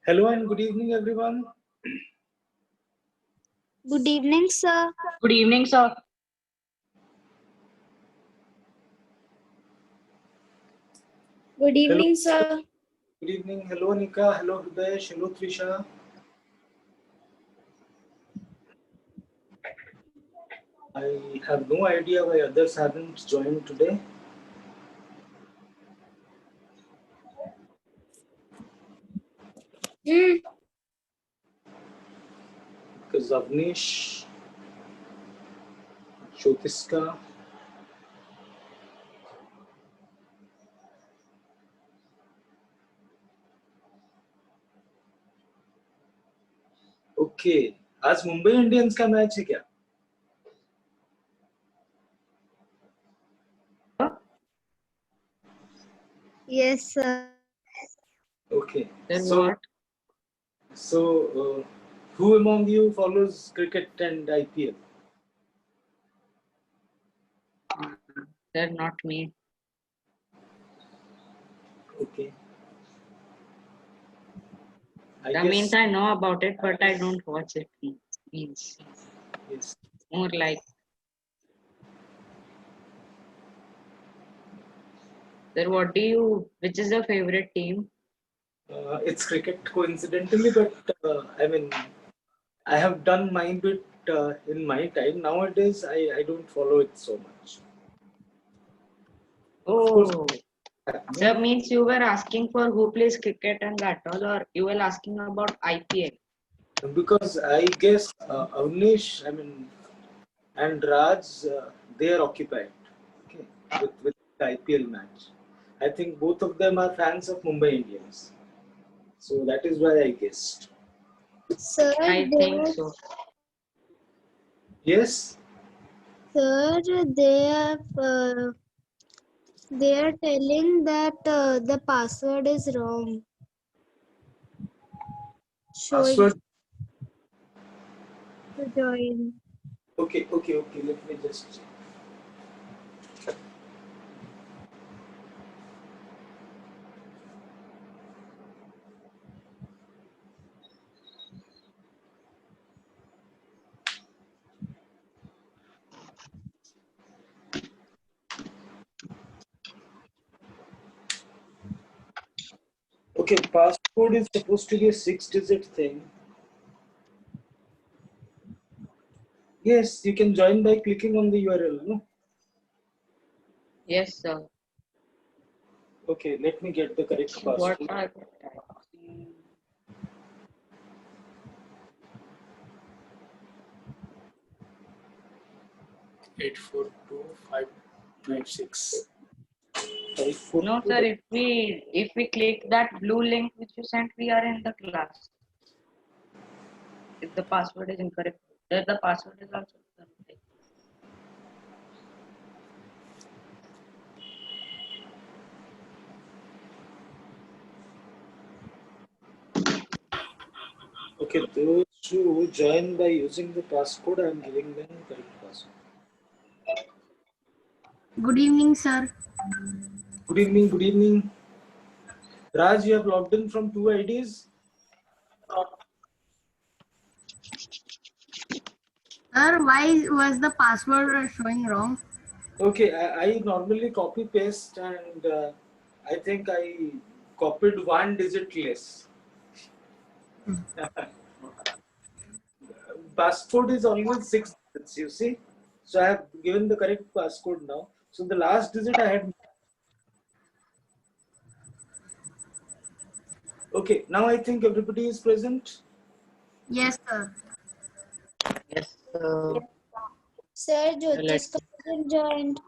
Hello and good evening, everyone. Good evening, sir. Good evening, sir. Good evening, sir. Good evening. Hello, Nika. Hello, Hridesh. Hello, Trisha. I have no idea why others haven't joined today. Because Avnish, Jyotiska, okay आज Mumbai Indians का match है क्या? Yes, sir. Okay. Then So, what? who among you follows cricket and IPL? They're not me. Okay. That means I know about it, but I don't watch it. Means yes. more like. Then what do you? Which is your favorite team? It's cricket coincidentally, but I mean, I have done my bit in my time. Nowadays, I don't follow it so much. Oh, that means you were asking for who plays cricket and that all, or you were asking about IPL? Because I guess Avnish, I mean, and Raj, they are occupied with the IPL match. I think both of them are fans of Mumbai Indians. So that is why I guessed. Sir, I think so. Yes? Sir, they are telling that the password is wrong. Password. To join. Okay. Let me just check. Okay, password is supposed to be a 6-digit thing. Yes, you can join by clicking on the URL, no? Yes, sir. Okay, let me get the correct password. What are 842-596. No, sir. If we click that blue link which you sent, we are in the class. if the password is incorrect. There the password is also correct. Okay, those who join by using the passcode, I am giving them correct password. Good evening, sir. Good evening, good evening. Raj, you have logged in from 2 IDs. Sir, why was the password showing wrong? Okay, I normally copy paste and I think I copied one digit less. Passcode is always 6 digits, you see. So I have given the correct passcode now. So the last digit I had. Okay, now I think everybody is present. Yes, sir. Yes. Sir, Let's. Jyotiska hasn't joined.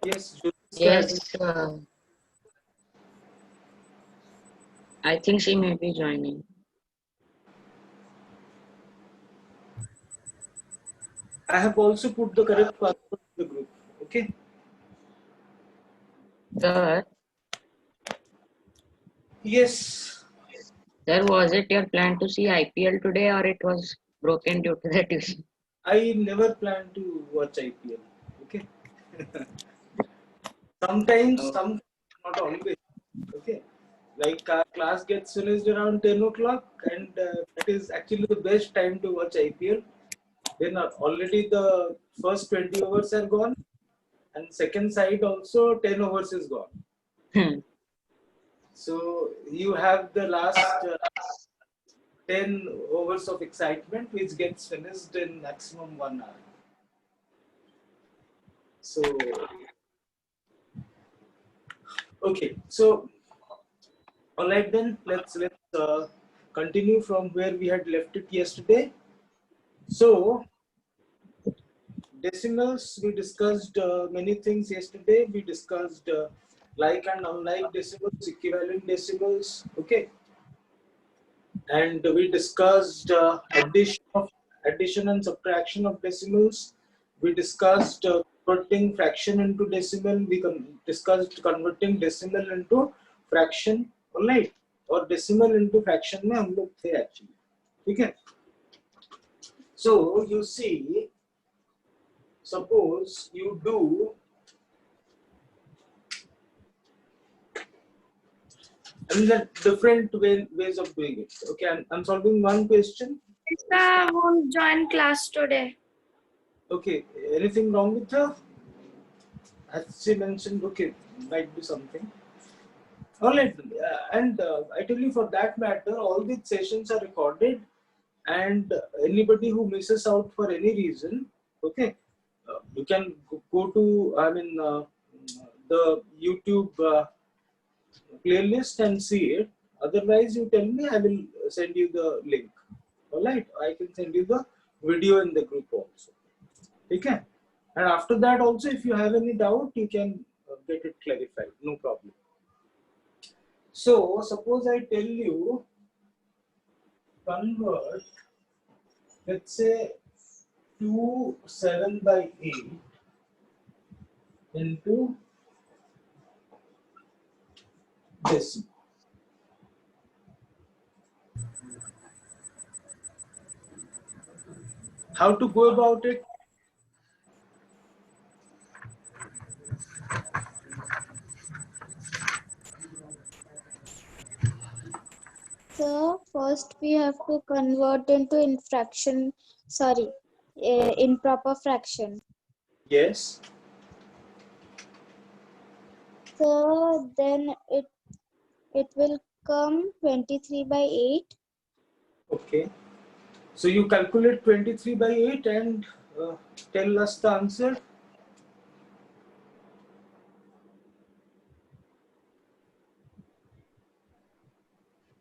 Yes, Jyotiska has. Yes. I think she may be joining. I have also put the correct password in the group. Okay. Sir, Yes. sir, was it your plan to see IPL today or it was broken due to the tuition? I never plan to watch IPL. Okay. Sometimes, Oh. some not always. Okay. Like our class gets finished around 10 o'clock, and that is actually the best time to watch IPL. Then already the first 20 overs are gone, and second side also 10 overs is gone. So you have the last 10 overs of excitement, which gets finished in maximum 1 hour. So, okay. So, all right then, let's continue from where we had left it yesterday. So, decimals, we discussed many things yesterday. We discussed like and unlike decimals, equivalent decimals, okay, and we discussed addition and subtraction of decimals. We discussed converting fraction into decimal. We discussed converting decimal into fraction, all right, or decimal into fraction में हम लोग थे actually, ठीक है? So you see, suppose you do, I mean, there are different ways of doing it. Okay, I'm solving one question. Sir won't join class today. Okay, anything wrong with her? As she mentioned, okay, might be something. All right, and I tell you, for that matter, all these sessions are recorded, and anybody who misses out for any reason, okay, you can go to, I mean, the YouTube playlist and see it. Otherwise, you tell me, I will send you the link. All right, I can send you the video in the group also. Okay, and after that also, if you have any doubt, you can get it clarified. No problem. So, suppose I tell you convert, let's say 2 7/8 into decimal. How to go about it? So first we have to convert into improper fraction. Yes. So then it will come 23/8. Okay. So you calculate 23/8 and tell us the answer.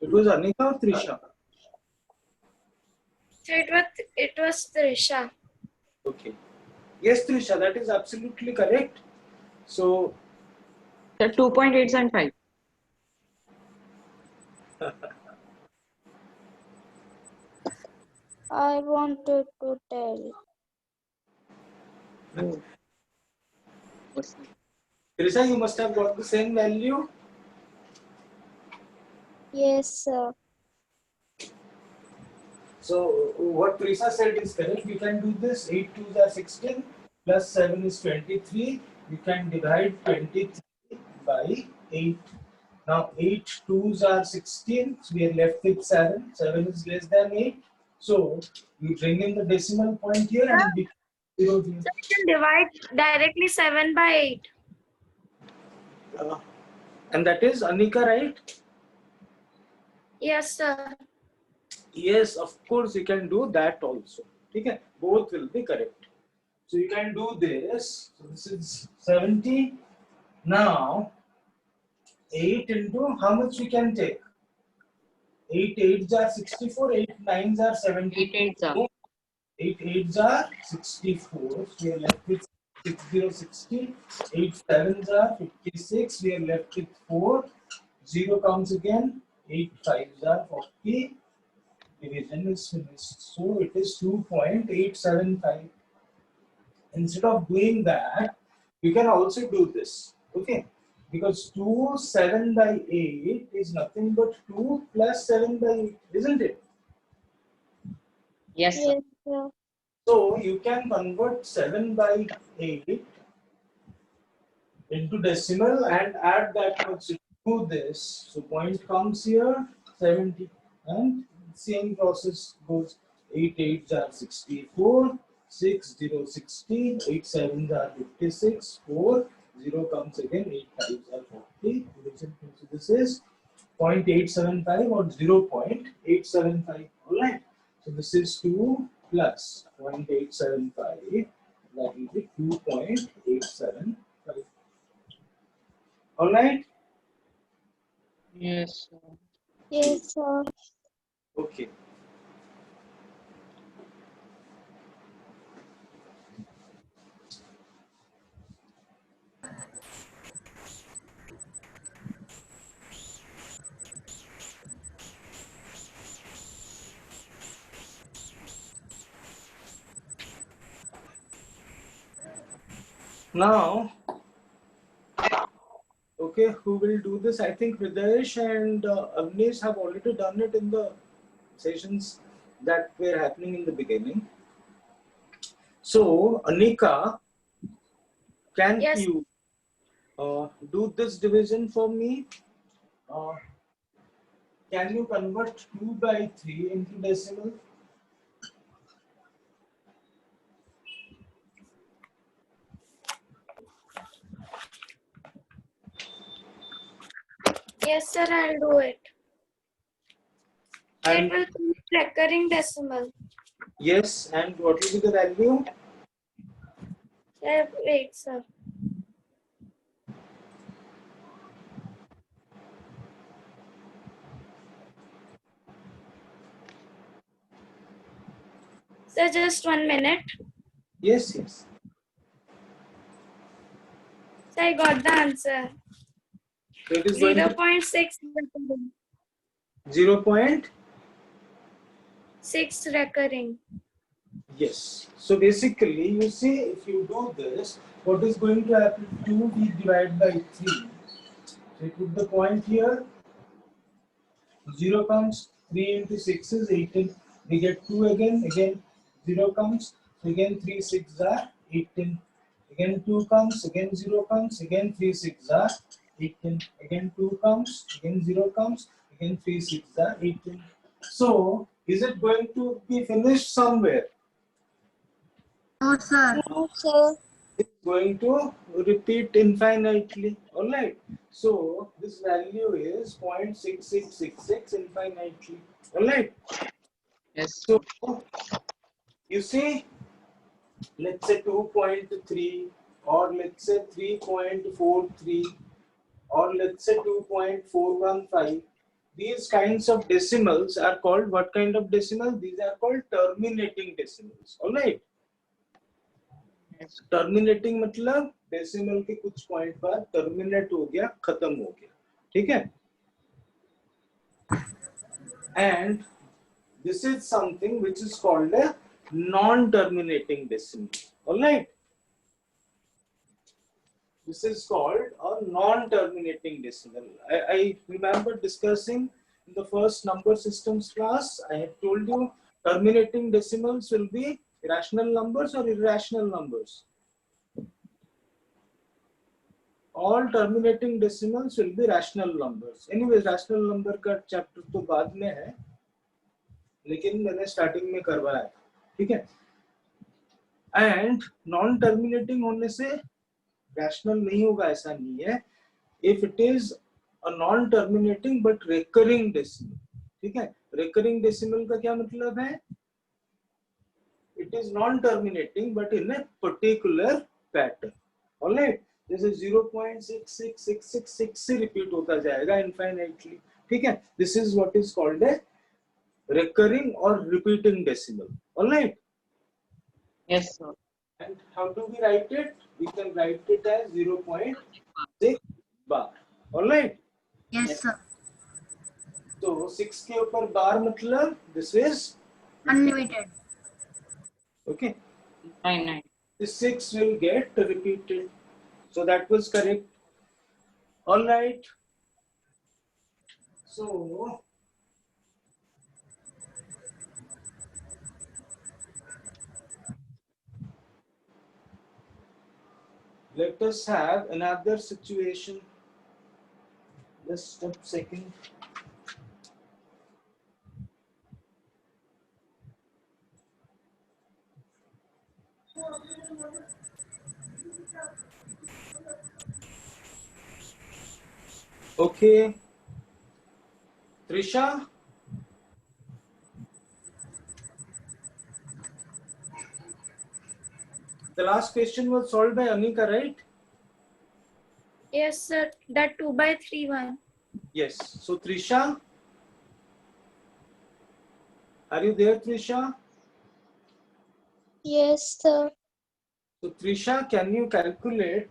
It was Anika or Trisha? So it was Trisha. Okay. Yes, Trisha, that is absolutely correct. So, The 2.875. I wanted to tell. Teresa, you must have got the same value. Yes, sir. So what Teresa said is correct. You can do this. 8 2s are 16 plus 7 is 23. You can divide 23 by 8. Now 8 2s are 16. So we are left with 7. 7 is less than 8. So we bring in the decimal point here and we 0 here. So you can divide directly 7 by 8. And that is Anika, right? Yes, sir. Yes, of course you can do that also. Okay, both will be correct. So you can do this. So this is 70. Now 8 into how much we can take? 8 8s are 64, 8 9s are 72. 8 8s are. 8 8s are 64. So we are left with 6060. 8 7s are 56. We are left with 4. 0 comes again. 8 5s are 40. Division is finished. So it is 2.875. Instead of doing that, you can also do this. Okay. Because 2 7 by 8 is nothing but 2 plus 7 by 8, isn't it? Yes, sir. Yes, sir. So you can convert 7 by 8 into decimal and add that much to this. So point comes here 70 and same process goes. 8 8s are 64, 6 0 60, 8 7s are 56, 4 0 comes again, 8 5s are 40. So this is 0.875 or 0.875. Alright. So this is 2 plus 0.875, that will be 2.875. Alright? Yes, sir. Yes, sir. Okay. Now, okay, who will do this? I think Videsh and Avnish have already done it in the sessions that were happening in the beginning. So, Anika, can Yes. you do this division for me? Uh, can you convert 2 by 3 into decimal? Yes, sir, I'll do it. And It will be recurring decimal. yes, and what will be the value? Wait, sir. Sir, just 1 minute. Yes, yes. So I got the answer. So it is going to 0.6 recurring. 0.6. Recurring. Yes. So basically, you see, if you do this, what is going to happen? 2 we divide by 3. So you put the point here. 0 comes. 3 into 6 is 18. We get 2 again. Again 0 comes. So again 3 6 are 18. Again 2 comes. Again 0 comes. Again 3 6 are 18. Again 2 comes. Again 0 comes. Again 3 6 are 18. So is it going to be finished somewhere? No, sir. No, sir. It's going to repeat infinitely. All right. So this value is 0.6666 infinitely. All right. Yes, So sir. you see, let's say 2.3 or let's say 3.43 or let's say 2.415. These kinds of decimals are called what kind of decimal? These are called terminating decimals. All right. Terminating मतलब decimal के कुछ point पर terminate हो गया, खत्म हो गया, ठीक है. And this is something which is called a non-terminating decimal. All right. This is called a non-terminating decimal. I remember discussing in the first number systems class. I had told you terminating decimals will be rational numbers or irrational numbers. All terminating decimals will be rational numbers. Anyways, rational number का chapter तो बाद में है, लेकिन मैंने starting में करवाया, ठीक है? And non-terminating होने से rational नहीं होगा ऐसा नहीं है. If it is a non-terminating but recurring decimal, ठीक है? Recurring decimal का क्या मतलब है? It is non-terminating but in a particular pattern. All right. जैसे 0.666666 से रिपीट होता जाएगा infinitely, ठीक है? This is what is called a recurring or repeating decimal. All right. Yes, sir. And how do we write it? We can write it as 0.6 bar. All right. Yes, sir. So 6 के ऊपर bar मतलब this is Unlimited. okay. 9. This 6 will get repeated. So that was correct. All right. So let us have another situation. Just a second. Okay. Trisha? The last question was solved by Anika, right? Yes, sir. That 2 by 3 one. Yes. So Trisha? Are you there, Trisha? Yes, sir. So Trisha, can you calculate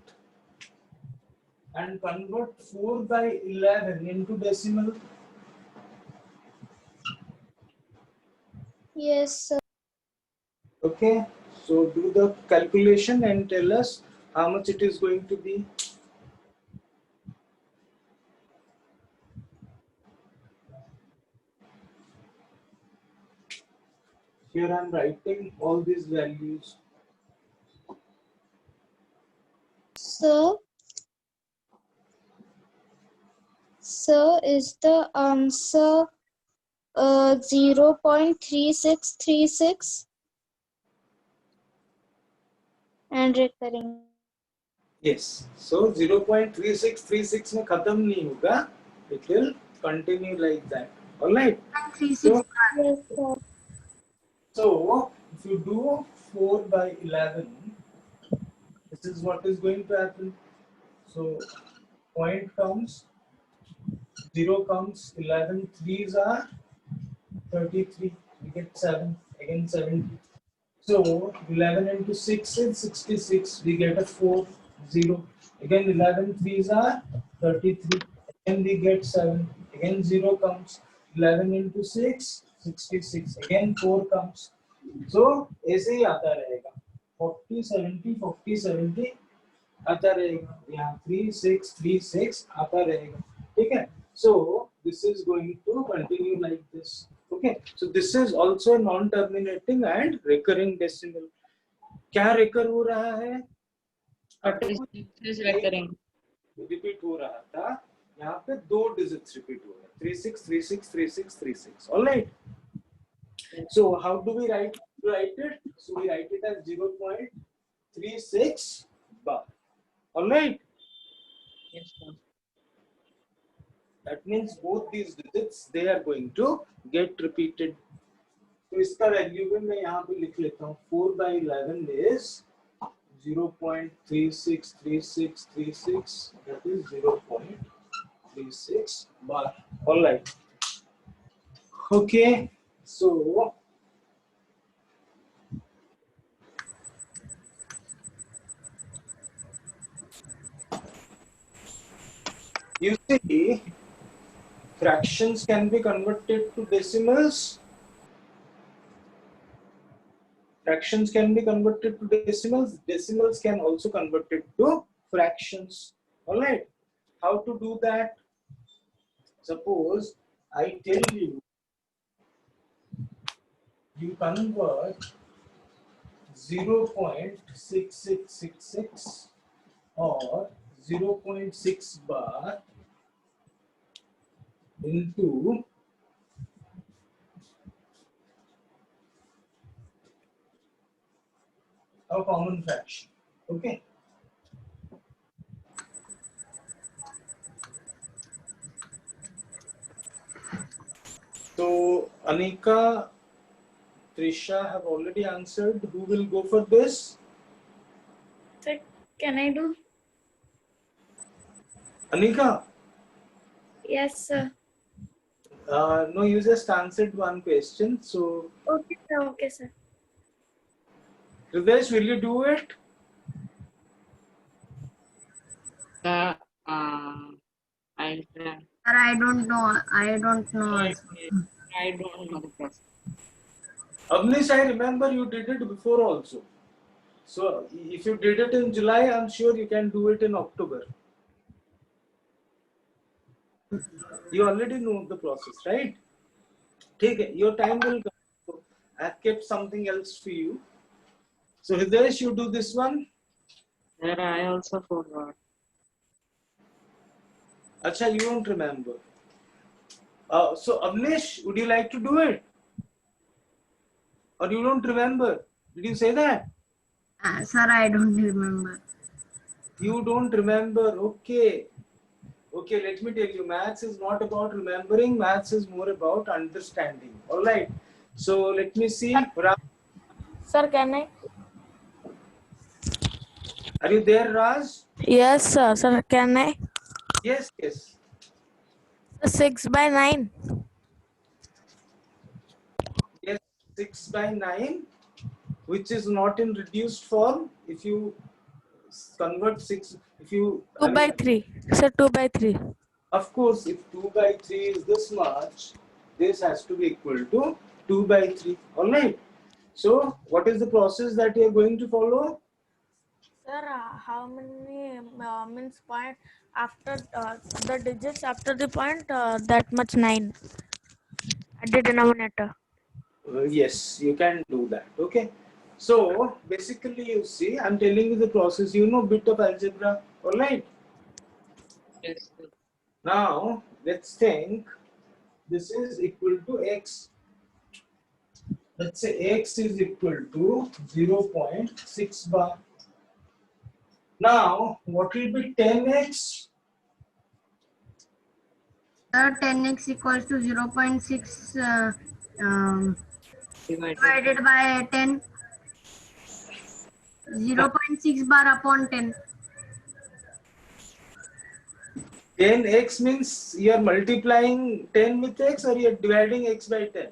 and convert 4 by 11 into decimal? Yes, sir. Okay. So do the calculation and tell us how much it is going to be. Here I am writing all these values. Sir, is the answer 0.3636 and recurring? Yes. So 0.3636 में खत्म नहीं होगा. It will continue like that. All right. 36 Yes, sir. So if you do 4 by 11, this is what is going to happen. So point comes, 0 comes, 11 threes are 33. We get 7, again 70. So 11 into 6 is 66. We get a 4, 0. Again 11 threes are 33. Again we get 7. Again 0 comes. 11 into 6, 66. Again 4 comes. So ऐसे ही आता रहेगा. 40, 70, 40, 70 आता रहेगा. यहाँ 3, 6, 3, 6 आता रहेगा. ठीक है? So this is going to continue like this. Okay, so this is also a non-terminating and recurring decimal. क्या recur हो रहा है? 36 is recurring. Repeat हो रहा था. यहाँ पे 2 digits repeat हो रहा है. 36, 36, 36, 36. All right. So how do we write it? So we write it as 0.36 bar. All right. Yes, sir. That means both these digits they are going to get repeated. तो इसका value भी मैं यहाँ पे लिख लेता हूँ. 4 by 11 is 0.363636. That is 0.36 bar. All right. Okay. So you see, fractions can be converted to decimals Fractions can be converted to decimals. Decimals can also convert it to fractions. All right. How to do that? Suppose I tell you, you convert 0.6666 or 0.6 bar into a common fraction. Okay. So Anika, Trisha have already answered. Who will go for this? Sir, can I do? Anika? Yes, sir. No, you just answered one question. So Okay, sir. Okay, sir. Hridesh, will you do it? Uh, I'll try. Sir, I don't know. I don't know. I don't know the process. Avnish, I remember you did it before also. So if you did it in July, I'm sure you can do it in October. You already know the process, right? Take it. Your time will come. So I've kept something else for you. So Hridesh, you do this one. Sir, I also forgot. Acha, you won't remember. So Avnish, would you like to do it? Or you don't remember? Did you say that? Sir, I don't remember. You don't remember. Okay. Okay, let me tell you, maths is not about remembering, maths is more about understanding. All right. So let me see. Sir, can I? Are you there, Raj? Yes, sir. Sir, can I? Yes, yes. 6/9. Yes, 6 by 9, which is not in reduced form. If you convert 6, if you, 2/3. Sir, 2/3. of course, if 2 by 3 is this much, this has to be equal to 2 by 3. All right. So, what is the process that you are going to follow? Sir, how many means point after the digits after the point that much 9? At the denominator. Yes, you can do that. Okay. So, basically, you see, I'm telling you the process. You know bit of algebra. All right. Yes, sir. Now, let's think this is equal to x. Let's say x is equal to 0.6 bar. Now, what will be 10x? Sir, 10x equals to 0.6 Divided. divided by 10. 0.6 bar upon 10. 10x means you are multiplying 10 with x or you are dividing x by 10?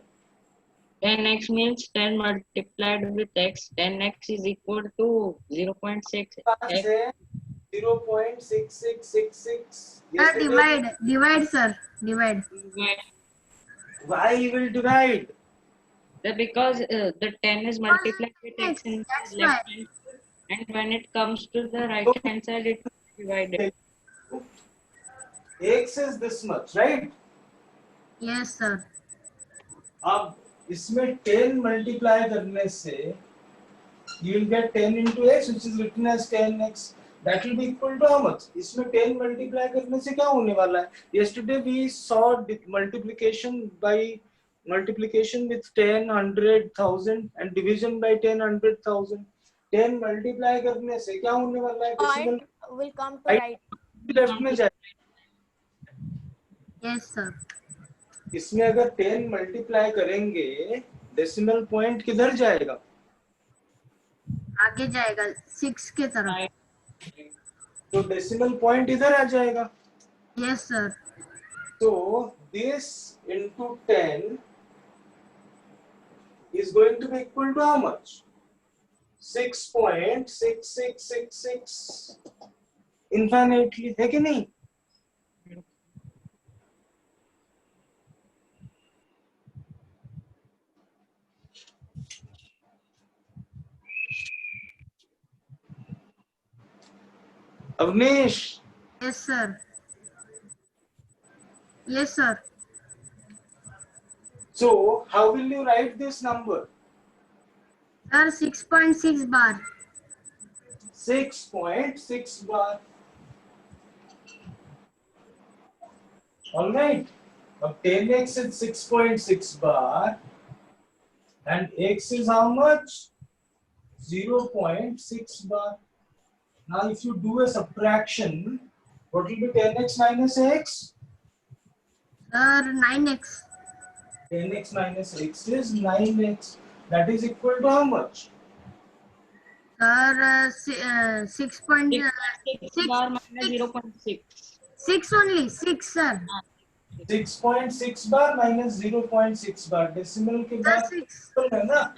10x means 10 multiplied with x. 10x is equal to 0.6 x. 0.6666. Sir, Yesterday, divide, sir. Divide. why you will divide? Because the 10 is multiplied with x in That's the why. left hand, and when it comes to the right hand side, it is divided. x is this much, right? Yes, sir. अब इसमें 10 multiply करने से you will get 10 into x, which is written as 10x. That will be equal to how much? इसमें 10 multiply करने से क्या होने वाला है? Yesterday we saw multiplication with 10, 100, 1000 and division by 10, 100,000. 10 multiply करने से क्या होने वाला है? Point will come to right. Left में जाए. Yes, sir. इसमें अगर 10 मल्टीप्लाई करेंगे डेसिमल पॉइंट किधर जाएगा? आगे जाएगा 6 के तरफ. Right. तो डेसिमल पॉइंट इधर आ जाएगा. Yes, sir. So this into 10 is going to be equal to how much? 6.6666 infinitely, है कि नहीं? Avnish, Yes, sir. Yes, sir. so how will you write this number? Sir, 6.6 bar. 6.6 bar. All right. Now 10x is 6.6 bar, and x is how much? 0.6 bar. Now, if you do a subtraction, what will be 10x minus x? Sir, 9x. 10x minus x is 9x. That is equal to how much? Sir, 6 point, 6.6 bar minus 0.6. 6 only. 6, sir. 6.6 bar minus 0.6 bar. Decimal के Sir, बाद 6. है ना?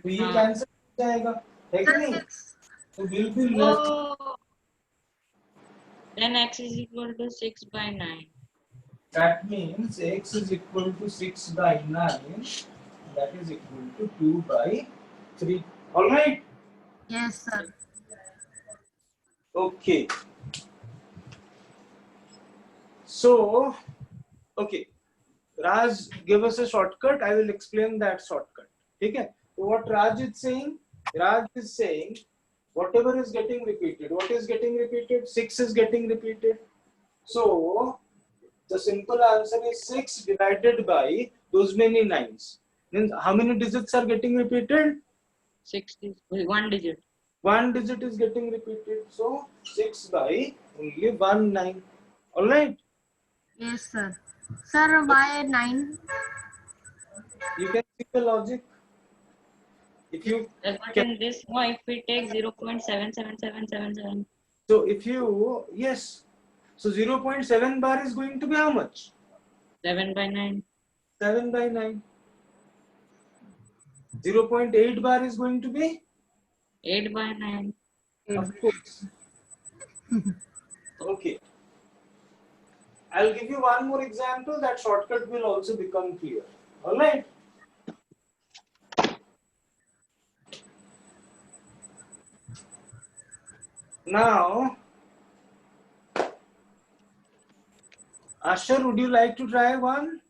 तो ये हाँ. Cancel हो जाएगा, है कि Sir, नहीं? 6. तो will be left. Oh, then x is equal to 6 by 9. That means x is equal to 6 by 9. That is equal to 2 by 3. All right. Yes, sir. Okay. So, okay. Raj give us a shortcut. I will explain that shortcut. Okay. So what Raj is saying? Raj is saying whatever is getting repeated. What is getting repeated? 6 is getting repeated. So the simple answer is 6 divided by those many 9s. Means how many digits are getting repeated? 6 is 1 digit. One digit is getting repeated. So 6 by only 1 9. All right. Yes, sir. Sir, why 9? You can see the logic. If you But in this, no, if we take 0.77777, so if you yes, so 0.7 bar is going to be how much? 7 by 9. 7 by 9. 0.8 bar is going to be 8 by 9. of course. Okay. I'll give you one more example. That shortcut will also become clear. All right. Now, Asher, would you like to try one?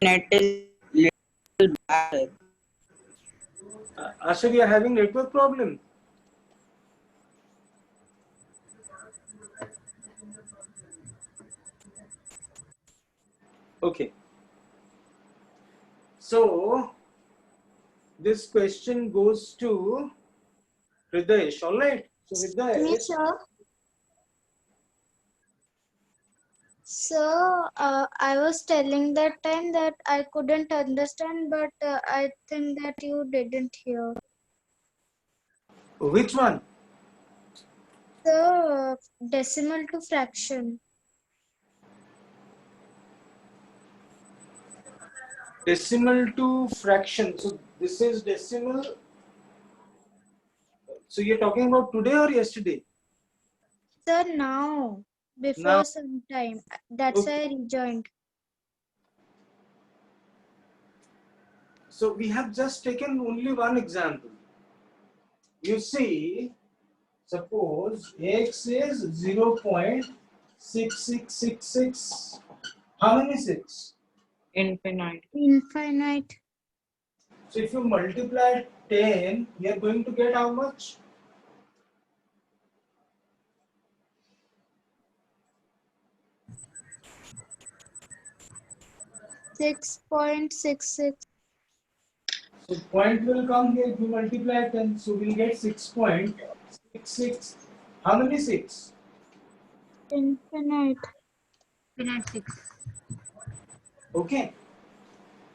Net is little bad. Asher, you are having network problem. Okay. So, this question goes to Hridayesh. All right. So, Me, Hridayesh. sir. So, I was telling that time that I couldn't understand, but I think that you didn't hear. Which one? So, decimal to fraction. Decimal to fraction. So, this is decimal. So, you're talking about today or yesterday? Sir, now, before Now. some time. That's why I rejoined. So, we have just taken only one example. You see, suppose x is 0.6666. How many 6? Infinite. Infinite. So if you multiply 10, you are going to get how much? .66. So point will come here if you multiply 10. So we'll get 6.66. How many 6? Infinite. Infinite 6. Okay.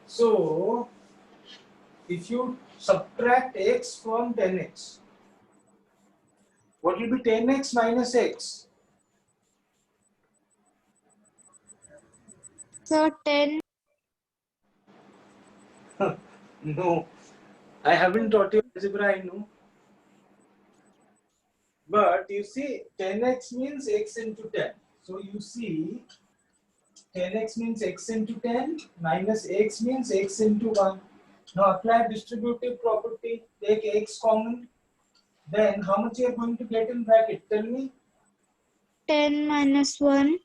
So if you subtract x from 10x, what will be 10x minus x? So 10. No, I haven't taught you algebra, I know. But you see, 10x means x into 10. So you see, 10x means x into 10 minus x means x into 1. Now apply distributive property, take x common. then how much you are going to get in bracket? Tell me. 10 minus 1.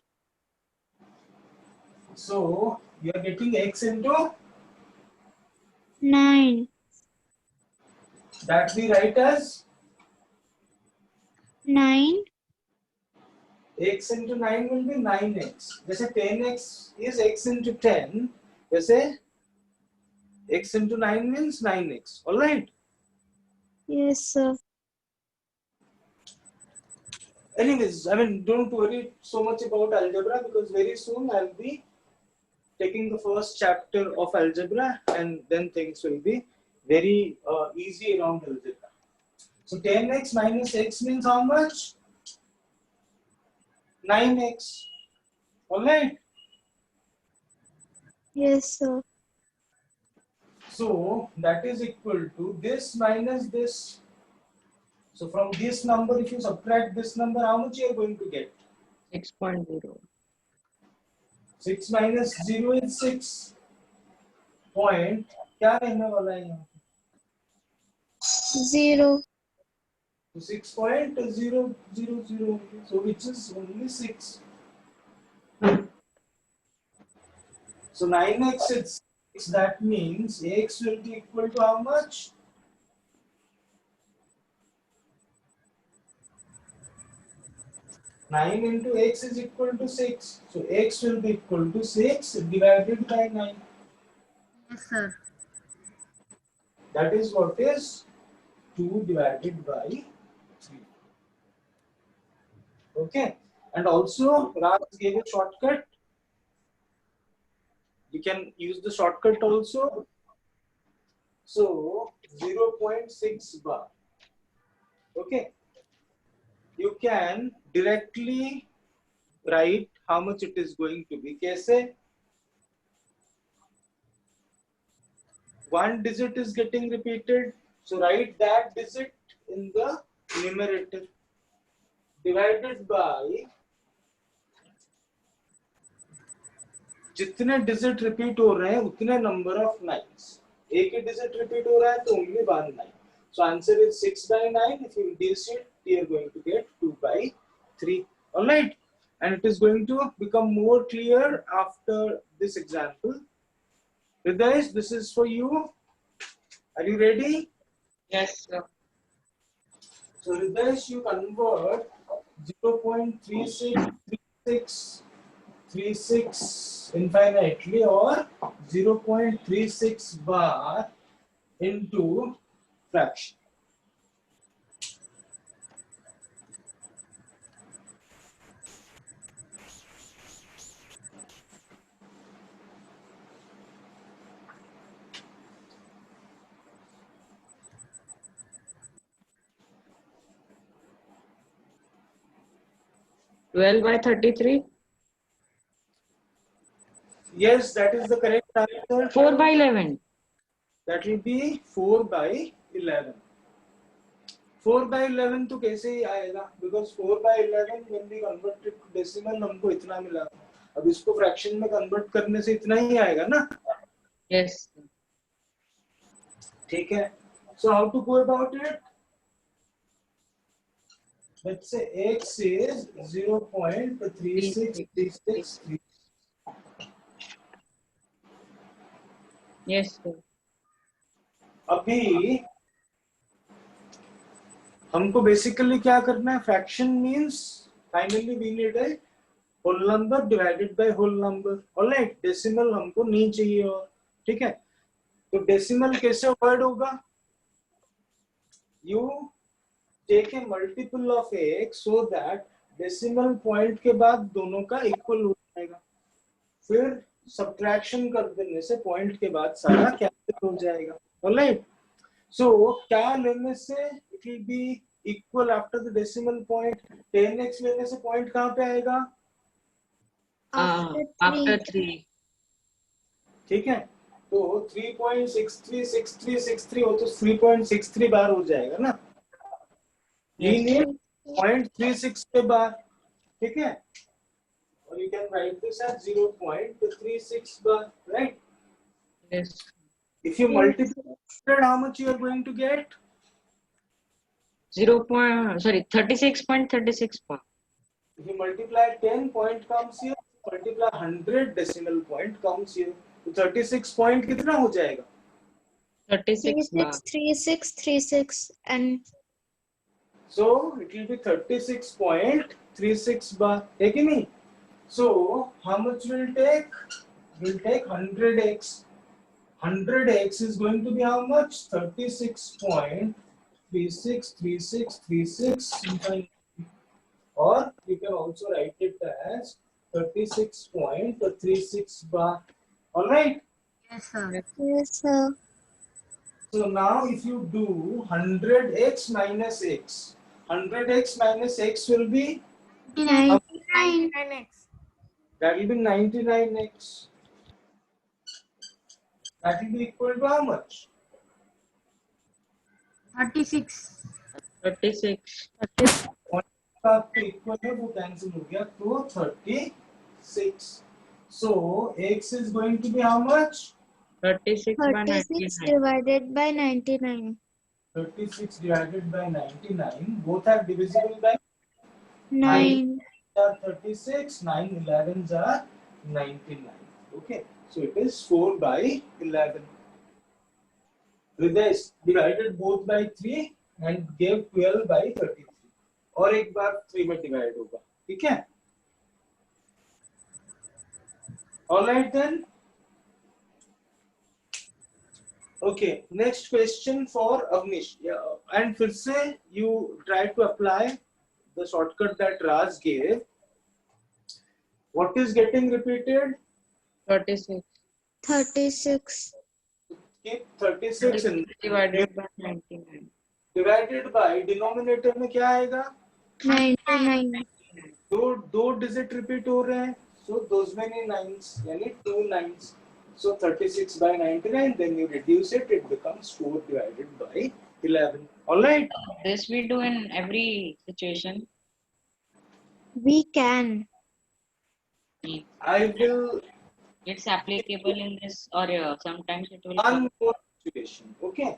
So you are getting x into 9. that we write as 9. x into 9 will be 9x. जैसे 10x is x into 10. वैसे x into 9 means 9x. All right. Yes, sir. Anyways, I mean, don't worry so much about algebra because very soon I'll be taking the first chapter of algebra and then things will be very easy around algebra. So 10x minus x means how much? 9x. All right. Yes, sir. So that is equal to this minus this. So from this number, if you subtract this number, how much you are going to get? 6.0. 6 minus 0 is 6. Point. क्या रहने वाला है यहाँ? 0. So 6.000. So which is only 6. So 9x is 6. That means x will be equal to how much? Nine into x is equal to 6. So x will be equal to 6 divided by 9. Yes, sir. That is what is 2 divided by 3. Okay. And also Raj gave a shortcut. You can use the shortcut also. So 0.6 bar. Okay. You can directly write how much it is going to be. कैसे? One digit is getting repeated. So write that digit in the numerator. Divided by जितने digit repeat हो रहे हैं उतने number of nines. एक ही digit repeat हो रहा है तो only 1 9. So answer is 6 by 9. If you reduce it, you are going to get 2 by 3. All right. And it is going to become more clear after this example. Hridayesh, this is for you. Are you ready? Yes, sir. So Hridayesh, you convert 0.3636 infinitely or 0.36 bar into fraction. Twelve by 33. Yes, that is the correct answer. 4 by 11. That will be 4 by 11. 4 by 11 तो कैसे ही आएगा? Because 4 by 11 when we convert it to decimal हमको इतना मिला. अब इसको fraction में convert करने से इतना ही आएगा ना? Yes. ठीक है. So how to go about it? Let's say x is 0.3636. Yes, sir. अभी हमको बेसिकली क्या करना है? Fraction means finally we need a whole number divided by whole number. Alright. Decimal हमको नहीं चाहिए. और ठीक है. तो डेसिमल कैसे वर्ड होगा? You take a multiple of x so that decimal point के बाद दोनों का इक्वल हो जाएगा. फिर सब्ट्रैक्शन कर देने से पॉइंट के बाद सारा कैंसिल हो जाएगा. ऑलराइट. So क्या लेने से it will be equal after the decimal point. 10x लेने से point कहाँ पे आएगा? After 3. ठीक है. तो 3.636363 हो तो 3.63 बार हो जाएगा ना? We need 0.36 के बार. ठीक है. Or you can write this as 0.36 bar, right? Yes. If you multiply, how much you are going to get? 36.36 power. If you multiply 10, point comes here. Multiply 100, decimal point comes here. तो 36 point कितना हो जाएगा? 36 bar. 3636 and So it will be 36.36 bar. है कि नहीं? So how much will take? Will take 100x. 100x is going to be how much? 36.363636, or you can also write it as 36.36 bar. All right. Yes, sir. yes sir. So now if you do 100x minus x, 100x minus x will be, 99 9x. that will be 99x. That will be equal to how much? 36. 36. आपको equal है वो cancel हो गया तो 36. So x is going to be how much? 36 by 36 99. divided by 99 36 divided by 99. Both are divisible by 9 are 36. 9 11s are 99. Okay, so it is 4 by 11. Hriday divided both by 3 and gave 12 by 33. और एक बार 3 में divide होगा. ठीक है? All right then. Okay, next question for Avnish. Yeah, and फिर से you try to apply the shortcut that Raj gave. What is getting repeated? 36 36 Keep 36 in divided by 99. divided by denominator में क्या आएगा? 99 दो digit repeat हो रहे हैं, so those many nines, यानी 2 nines. So 36 by 99, then you reduce it, it becomes 4 divided by 11. All right. This we do in every situation. we can I will It's applicable in this, or sometimes it will. one more situation. Okay.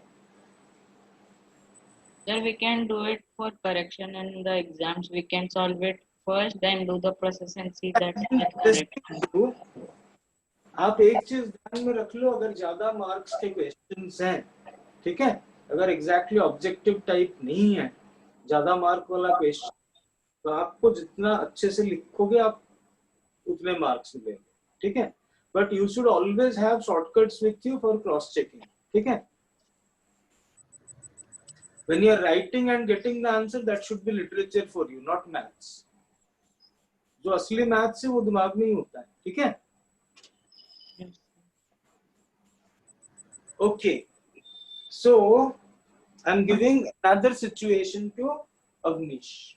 Then we can do it for correction in the exams. We can solve it first, then do the process and see that it's correct. आप एक चीज ध्यान में रख लो, अगर ज्यादा marks के questions हैं, ठीक है, अगर एग्जैक्टली ऑब्जेक्टिव टाइप नहीं है, ज्यादा मार्क वाला क्वेश्चन, तो आपको जितना अच्छे से लिखोगे आप उतने मार्क्स मिलेंगे. ठीक है, but you should always have shortcuts with you for cross checking. ठीक है, when you are writing and getting the answer, that should be literature for you, not maths. जो असली मैथ्स है वो दिमाग में ही होता है. ठीक है. Okay, so I'm giving another situation to Avnish.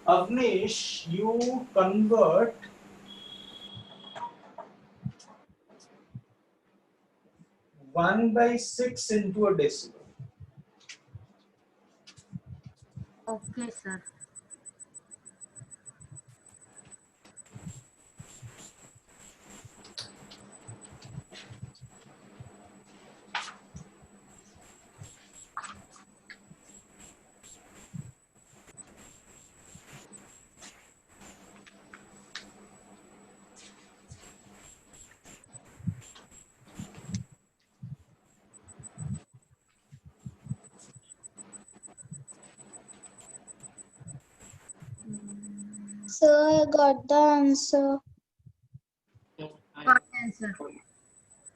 Avnish, you convert 1/6 into a decimal. Okay, sir. so I got the answer. Got answer.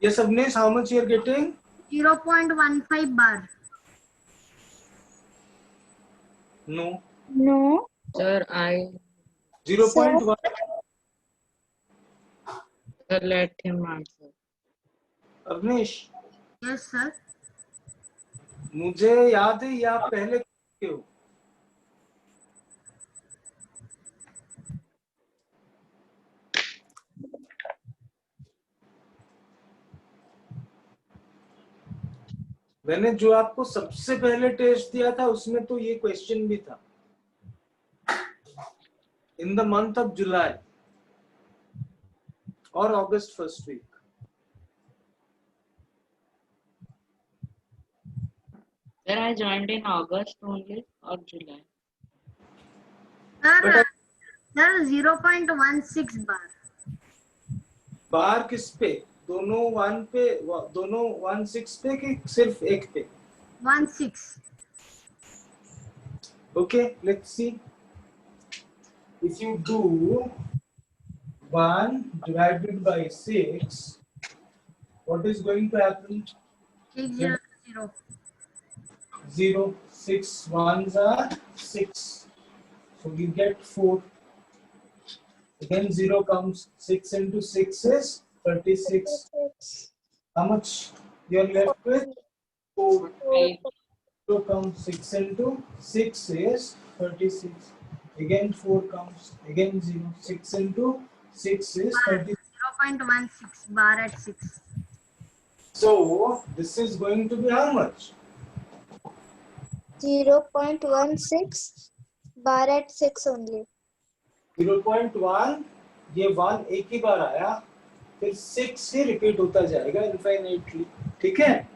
Yes, Avnish, how much you are getting? 0.15 bar. No. No Sir, I 0.1. let him answer. Avnish, Yes, sir. मुझे याद है ये आप पहले किए हो. मैंने जो आपको सबसे पहले टेस्ट दिया था उसमें तो ये क्वेश्चन भी था. in the month of July or August first week. Sir, I joined in August only or July. Sir, But sir 0.16 bar. बार किस पे? दोनों 1 पे, दोनों 1/6 पे कि सिर्फ एक पे? 1/6. Okay, let's see. If you do 1 divided by 6, what is going to happen? 600. 0, 6 ones are 6. So you get 4. Again 0 comes, 6 into 6 is 36. How much you are left with? 4. Five. 0 comes, 6 into 6 is 36. Again 4 comes, again 0. 6 into 6 is 36. 0.16 bar at 6. So this is going to be how much? 0.16 bar at 6 only. 0.1, ये 1 एक ही बार आया, फिर 6 ही repeat होता जाएगा infinitely. ठीक है?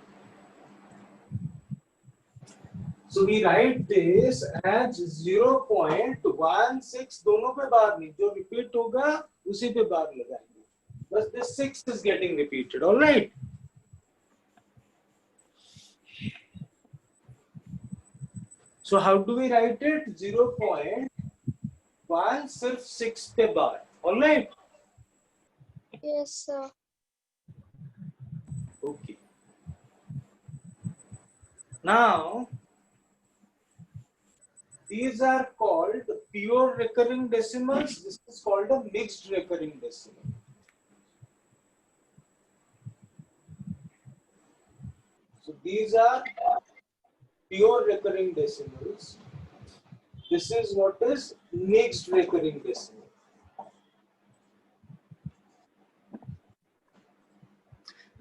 So we write this as 0.16. दोनों पे बार नहीं, जो रिपीट होगा उसी पे बार लगाएंगे. बस this 6 is getting repeated. All right. So how do we write it? 0.1 सिर्फ 6 पे बार. All right. Yes, sir. Okay. Now, these are called pure recurring decimals. This is called a mixed recurring decimal. So these are pure recurring decimals. This is what is mixed recurring decimal.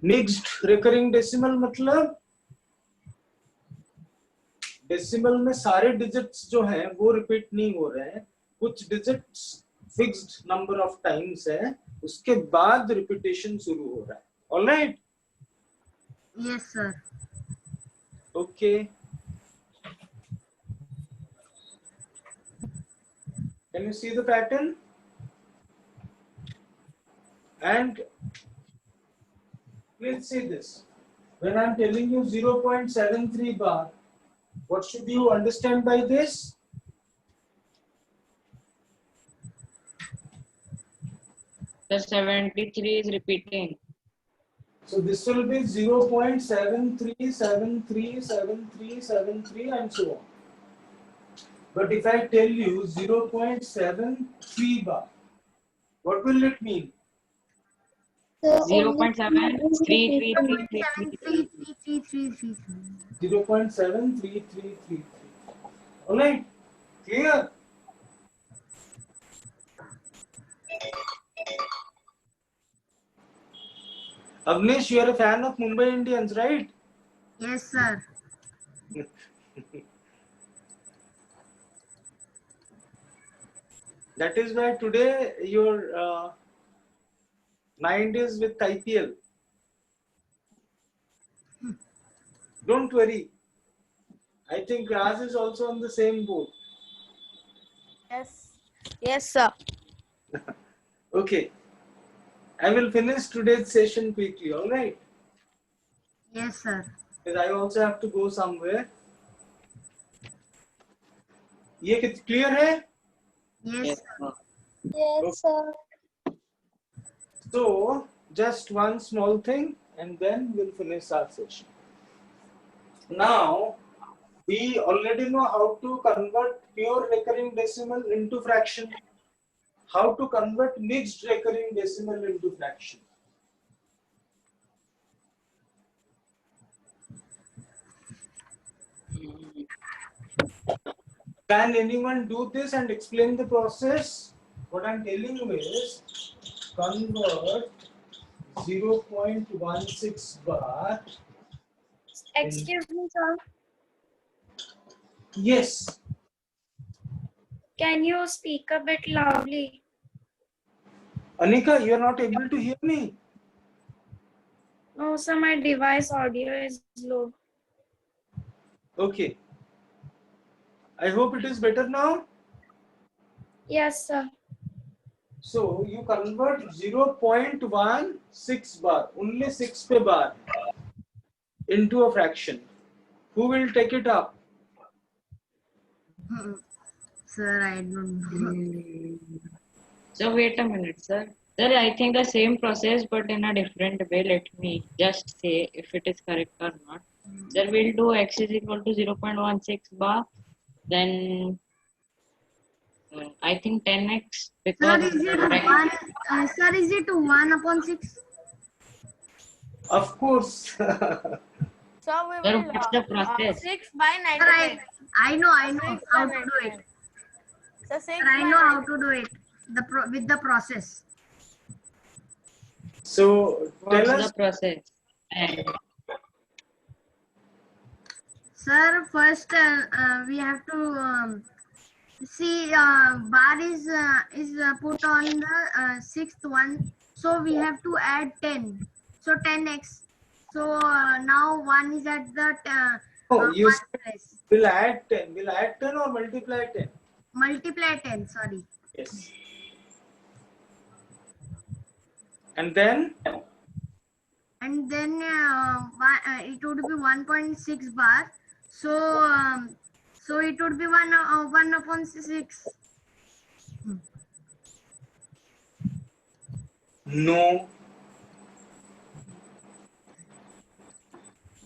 Mixed recurring decimal मतलब decimal में सारे digits जो हैं वो repeat नहीं हो रहे हैं, कुछ digits fixed number of times है, उसके बाद रिपीटेशन शुरू हो रहा है. Alright? Yes, sir. Okay. Can you see the pattern? And let's say this. When I'm telling you 0.73 bar, what should you understand by this? The 73 is repeating. So this will be 0.73737373 and so on. But if I tell you 0.73 bar, what will it mean? 0.7333333. 0.73333. All right, clear? Avnish, you are a fan of Mumbai Indians, right? Yes, sir. That is why today your mind is with IPL. Don't worry. I think Raj is also on the same boat. Yes. Yes, sir. Okay. I will finish today's session quickly, all right? Yes, sir. Because I also have to go somewhere. ये clear है? Yes, Yes, sir. sir. Yes, sir. So, just one small thing and then we'll finish our session. Now, we already know how to convert pure recurring decimal into fraction. How to convert mixed recurring decimal into fraction. Can anyone do this and explain the process? What I'm telling you is convert 0.16 bar. Excuse me, sir. Yes. Can you speak a bit loudly? Anika, you are not able to hear me. No, sir, my device audio is low. Okay. I hope it is better now. Yes, sir. So you convert 0.16 bar, only 6 pe bar, into a fraction. Who will take it up? Sir, I don't know. So wait a minute, sir. Sir, I think the same process but in a different way. Let me just say if it is correct or not. Sir, we'll do x is equal to 0.16 bar. Then I think 10x Sir, because is it one? Sir, is it 1/6? Of course. So we sir, will what's the process? 6 by Sir, 99. I know 6 how by to do it. 99. So 6 Sir, I by know how 99. to do it. With the process. So tell What's us. the process? And Sir, first we have to see bar is put on the sixth one, so we have to add 10. So 10x. So now 1 is at the Oh, you 1 said place. we'll add 10. Will add 10 or multiply 10? Multiply 10. Sorry. Yes. And then And then it would be 1.6 bar. So so it would be 1/6. no.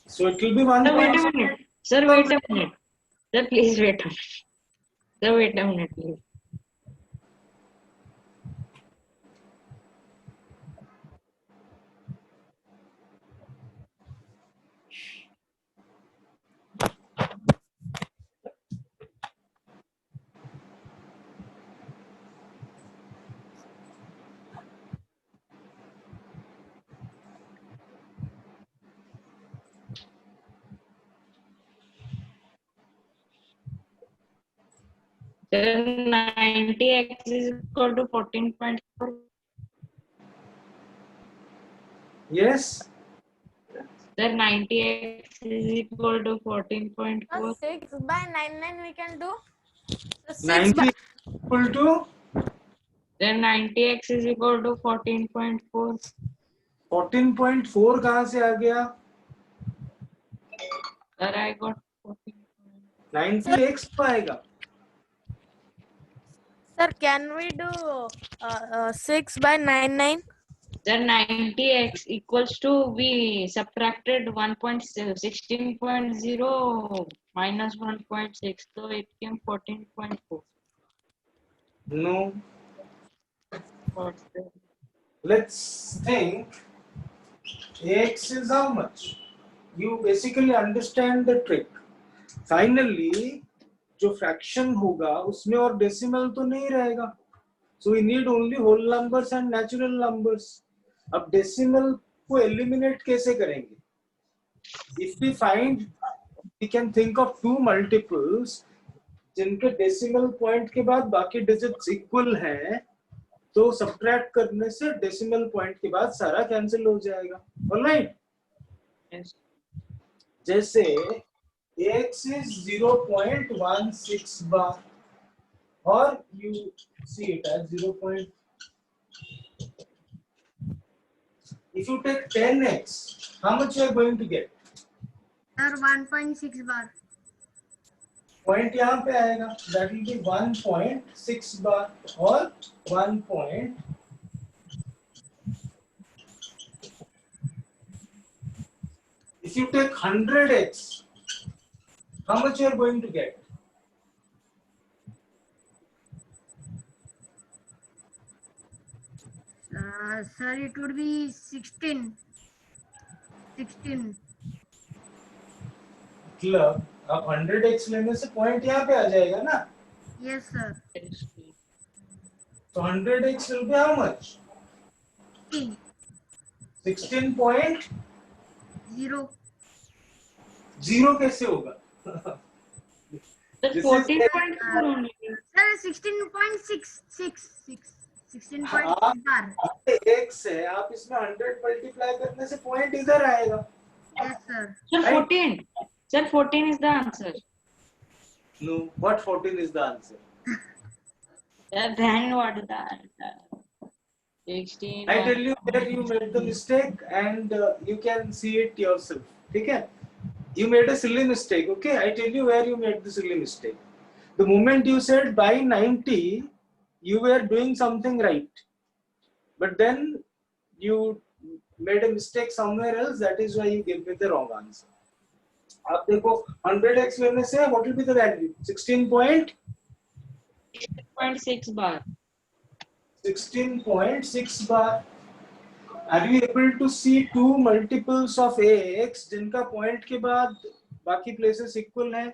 So it will be sir, wait a 1. minute. Sir, wait a minute. Sir, please wait a minute. Sir, wait a minute, please. Then 90x is equal to 14.4. Yes. Then 90x is equal to 14.4. So 6 by 99 we can do. So 6 90 by equal to Then 90x is equal to 14.4. 14.4 कहाँ से आ गया? Sir, I got 14. 90x आएगा. Sir, can we do 6 by 99? Then 90x equals to, we subtracted 1.16.0 minus 1.6. So it came 14.4. No. What's the- Let's think. Ax is how much? You basically understand the trick. Finally, जो fraction होगा उसमें और decimal तो नहीं रहेगा. So we need only whole numbers and natural numbers. अब decimal को eliminate कैसे करेंगे? If we find, we can think of two multiples जिनके decimal point के बाद बाकी digits equal हैं, तो subtract करने से decimal point के बाद सारा cancel हो जाएगा. Alright? Yes. जैसे x is 0.16 bar, or you see it as 0. If you take 10x, how much you are going to get? Sir, 1.6 bar. Point यहाँ पे आएगा. That will be 1.6 bar or 1 point. If you take 100x, how much you are going to get? Sir, it would be 16. 16. मतलब आप 100x लेने से point यहाँ पे आ जाएगा ना? Yes, sir. So 100x will be how much? 16. 16.0 0. कैसे होगा? The This is 14.4 only. Sir, 16.66. 16 हाँ, bar. x है, आप इसमें 100 मल्टीप्लाई करने से पॉइंट इधर आएगा. Yes, sir. Sir, Right. 14. Sir, 14 is the answer. No, what 14 is the answer? Sir, then what is the answer? 16. I tell you where you made the mistake and you can see it yourself. ठीक है? You made a silly mistake. Okay, I tell you where you made the silly mistake. The moment you said by 90, you were doing something right, but then you made a mistake somewhere else. That is why you gave me the wrong answer. आप देखो 100x लेने से what will be the value? 16.6 bar. 16.6 bar. Are you able to see two multiples of ax जिनका point के बाद बाकी places equal हैं?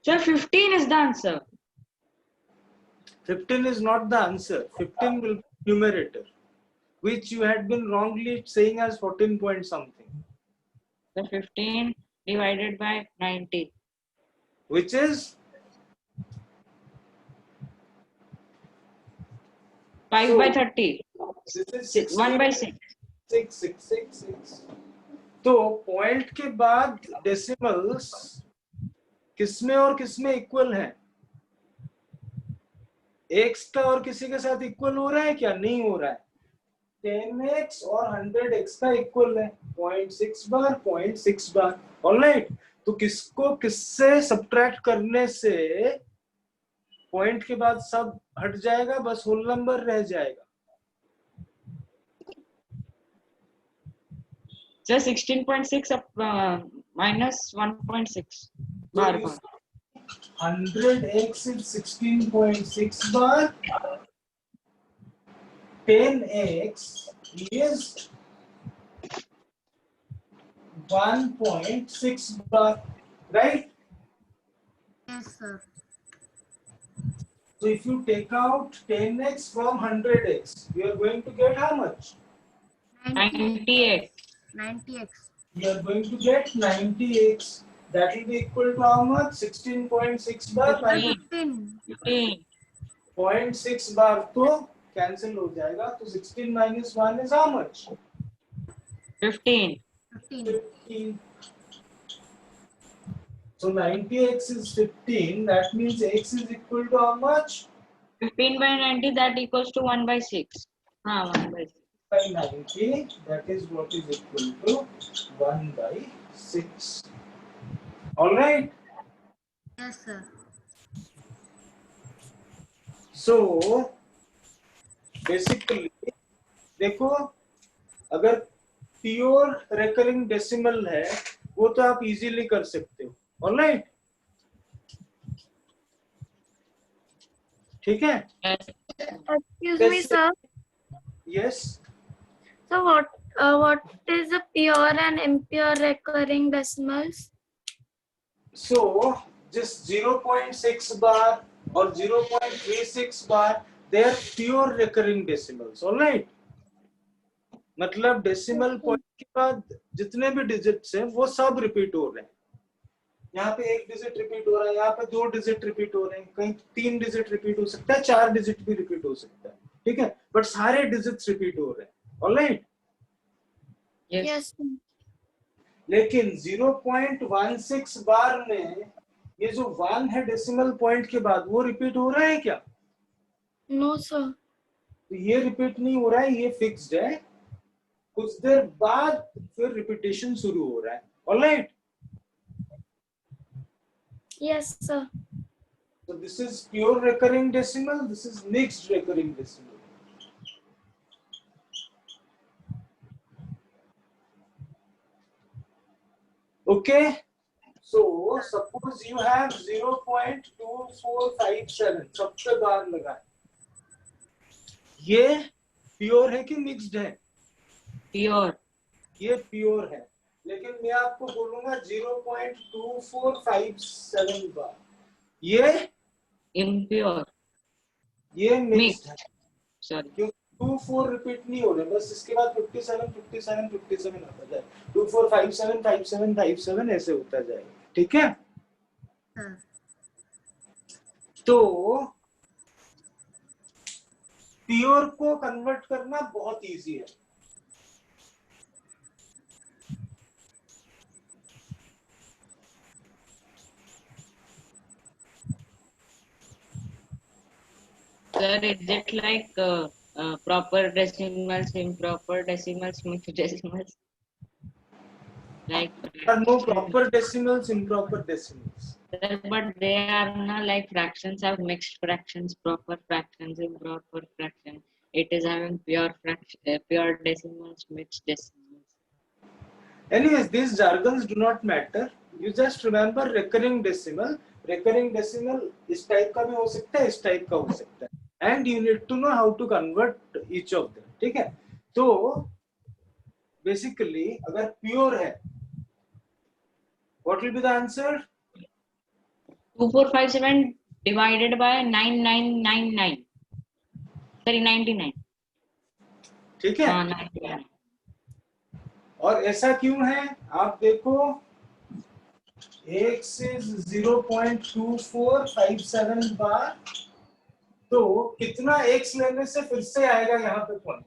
Sir, 15 is the answer. 15 is not the answer. 15 will be numerator, which you had been wrongly saying as 14 point something, The 15 divided by 90. which is 5 So- by 30. this is 1 by 6. 6. तो point के बाद decimals किसमें और किसमें equal हैं? x का और किसी के साथ equal हो रहा है क्या? नहीं हो रहा है. 10x और 100x का equal है. 0.6 बार 0.6 बार. ऑलराइट, तो किसको किससे subtract करने से point के बाद सब हट जाएगा, बस whole number रह जाएगा. Sir, 16.6 up, minus 1.6 bar. 100x is 16.6 bar. 10x is 1.6 bar, right? Yes, sir. So if you take out 10x from 100x, you are going to get how much? 98. 90x. You are going to get 90x. That will be equal to how much? 16.6 bar minus 15. 15. 0.6 bar तो cancel हो जाएगा. तो 16 minus 1 is how much? 15. 15. 15. So 90x is 15. That means x is equal to how much? 15 by 90, that equals to 1 by 6. 1 by 6. By 90. That is what is equal to 1 by 6. All right. Yes, sir. So basically, देखो, अगर pure recurring decimal है, वो तो आप easily कर सकते हो. All right. ठीक है? Excuse me, sir. Yes. So what is the pure and impure recurring decimals? So just 0.6 bar or 0.36 bar, they are pure recurring decimals. All right. मतलब decimal point के बाद जितने भी digits हैं वो सब repeat हो रहे हैं. यहाँ पे एक digit repeat हो रहा है, यहाँ पे 2 digit repeat हो रहे हैं, कहीं 3 digit repeat हो सकता है, 4 digit भी repeat हो सकता है. ठीक है, but सारे digits repeat हो रहे हैं. All right. Yes. Yes. लेकिन 0.16 बार में ये जो 1 है डेसिमल पॉइंट के बाद वो रिपीट हो रहा है क्या? No, sir. तो ये रिपीट नहीं हो रहा है, ये फिक्स्ड है. कुछ देर बाद फिर रिपीटेशन शुरू हो रहा है. Alright. Yes, sir. So this is pure recurring decimal, this is mixed recurring decimal. Okay. So suppose you have 0.2457 सबसे बार लगा. ये प्योर है कि मिक्स्ड है? Pure. ये प्योर है, लेकिन मैं आपको बोलूंगा 0.2457 बार. ये Impure. मिक्स्ड है. Sorry. क्योंकि 2 4 रिपीट नहीं हो रहे, बस इसके बाद 57 57 57 आता जाए, 2 4 5 7 5 7 5 7 ऐसे होता जाएगा, ठीक है। सर तो प्योर को कन्वर्ट करना बहुत इजी है। Sir, is it like proper decimals, improper decimals, mixed decimals? Like There are no proper decimals, improper decimals. Sir, but they are not like fractions have mixed fractions, proper fractions, improper fraction. It is having pure fraction, pure decimals, mixed decimals. Anyways, these jargons do not matter. You just remember recurring decimal. Recurring decimal इस type का भी हो सकता है, इस type का हो सकता है. And you need to know how to convert each of them. ठीक है? तो basically अगर pure है, what will be the answer? 2457 divided by 9999. Sorry, 99. ठीक है? हाँ, 99. और ऐसा क्यों है? आप देखो x is 0.2457 बार, तो कितना x लेने से फिर से आएगा यहाँ पे पॉइंट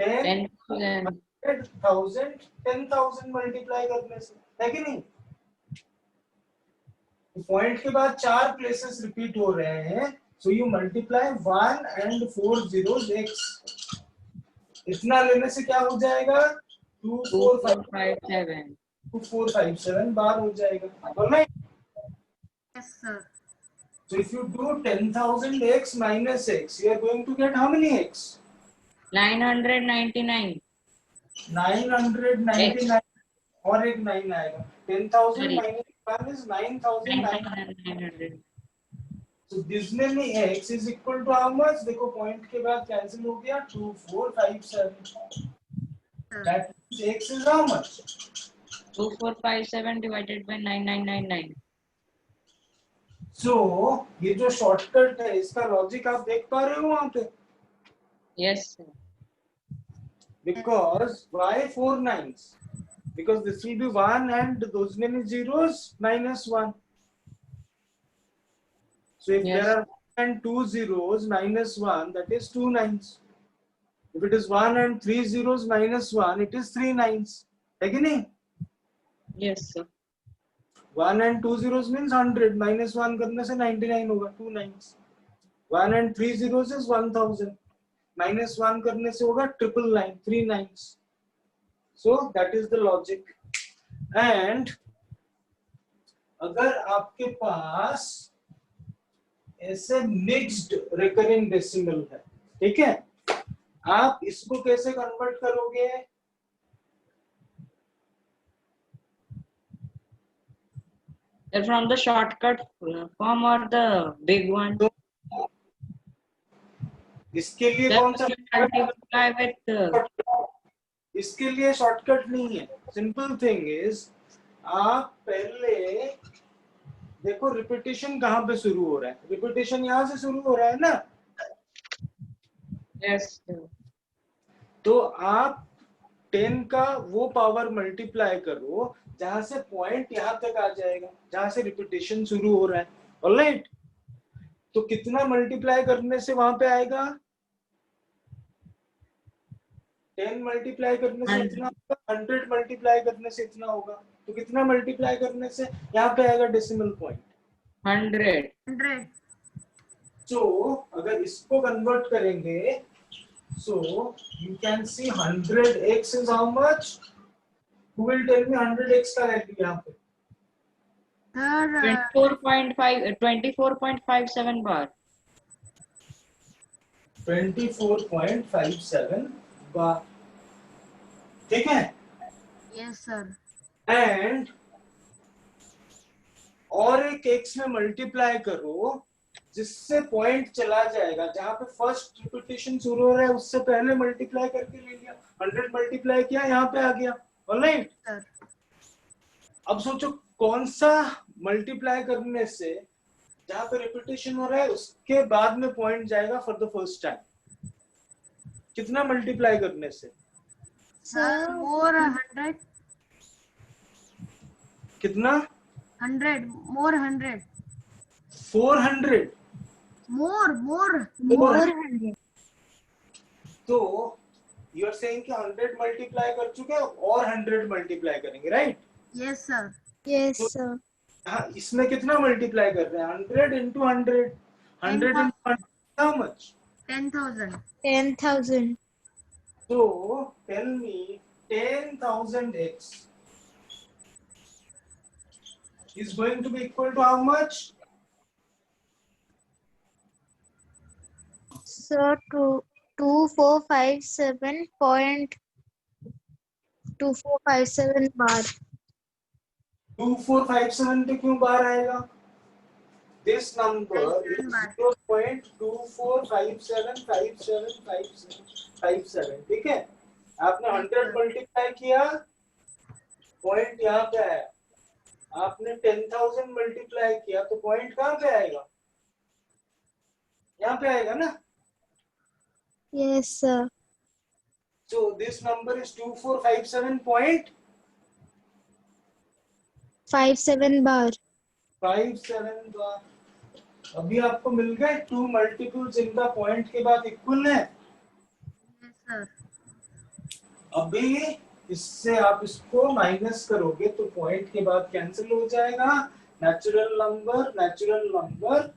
10,000. 10,000 मल्टीप्लाई करने से, है कि नहीं? पॉइंट के बाद 4 प्लेसेस रिपीट हो रहे हैं, so you multiply 1 and 4 zeros x, इतना लेने से क्या हो जाएगा? 2457. 2457 बार हो जाएगा, alright? yes sir So if you do 10,000x minus x, you are going to get how many x? 999. 999 और एक 9 आएगा. 10,000 Sorry. minus 1 is 9,900. 900. So this many x is equal to how much? देखो पॉइंट के बाद cancel हो गया 2457. That means x is how much? 2457 divided by 9999. So ये जो शॉर्टकट है इसका लॉजिक आप देख पा रहे हो वहां पे? Yes, sir. Because why 4 nines? Because this will be 1 and those many zeros minus 1. So if Yes. there are 1 and 2 zeros minus 1, that is 2 nines. If it is 1 and 3 zeros minus 1, it is 3 nines. है कि नहीं? Yes, sir. 1 and 2 zeros means 100. Minus 1 करने से 99 होगा, 2 nines. 1 and 3 zeros is 1000. Minus 1 करने से होगा 999, 3 nines. So that is the logic. And अगर आपके पास ऐसे मिक्स्ड रिकरिंग डेसिमल है, ठीक है, आप इसको कैसे कन्वर्ट करोगे? They're from the shortcut form or the big one. इसके लिए Just कौन सा multiply with इसके लिए शॉर्टकट नहीं है. सिंपल थिंग इज, आप पहले देखो रिपीटेशन कहाँ पे शुरू हो रहा है. रिपीटेशन यहाँ से शुरू हो रहा है ना. yes, sir. तो आप 10 का वो पावर मल्टीप्लाई करो जहां से पॉइंट यहाँ तक आ जाएगा, जहां से रिपीटेशन शुरू हो रहा है. ऑलराइट? तो कितना मल्टीप्लाई करने से वहां पे आएगा? 10 मल्टीप्लाई करने से इतना होगा, 100 मल्टीप्लाई करने से इतना होगा. तो कितना मल्टीप्लाई करने से यहाँ पे आएगा डेसिमल पॉइंट? 100. 100 सो अगर इसको कन्वर्ट करेंगे, so you can see 100x is how much? Who will tell me 100x का वैल्यू यहाँ पे? sir 24.57 bar. 24.57 बार. ठीक है? yes sir एंड और एक x में मल्टीप्लाई करो जिससे पॉइंट चला जाएगा जहां पे फर्स्ट रिपीटेशन शुरू हो रहा है, उससे पहले मल्टीप्लाई करके ले लिया, 100 मल्टीप्लाई किया, यहाँ पे आ गया. ऑलराइट? sir अब सोचो कौन सा मल्टीप्लाई करने से जहां पे रिपीटेशन हो रहा है उसके बाद में पॉइंट जाएगा फॉर द फर्स्ट टाइम. कितना मल्टीप्लाई करने से? Sir, more 100. कितना? 100. More 100. 400. More. More 100. तो यू आर सेइंग कि 100 मल्टीप्लाई कर चुके हैं और 100 मल्टीप्लाई करेंगे, right? Yes, sir. Yes, sir. हाँ, इसमें कितना मल्टीप्लाई कर रहे हैं? 100 into 100. 100 into 100, how much? 10,000. 10,000. So tell me 10,000x is going to be equal to how much? So 2457.2457 bar. 2457 पे क्यों बार आएगा? This number is 0.24575757, ठीक है? आपने 100 मल्टीप्लाई किया, पॉइंट यहाँ पे आया। आपने 10,000 मल्टीप्लाई किया तो पॉइंट कहाँ पे आएगा? यहाँ पे आएगा ना? Yes, sir. So this number is 2457.57 bar. बार। अभी आपको मिल गए 2 मल्टीपल्स जिनका पॉइंट के बाद इक्वल है। Yes, sir. अभी इससे आप इसको माइनस करोगे तो पॉइंट के बाद कैंसिल हो जाएगा। Natural number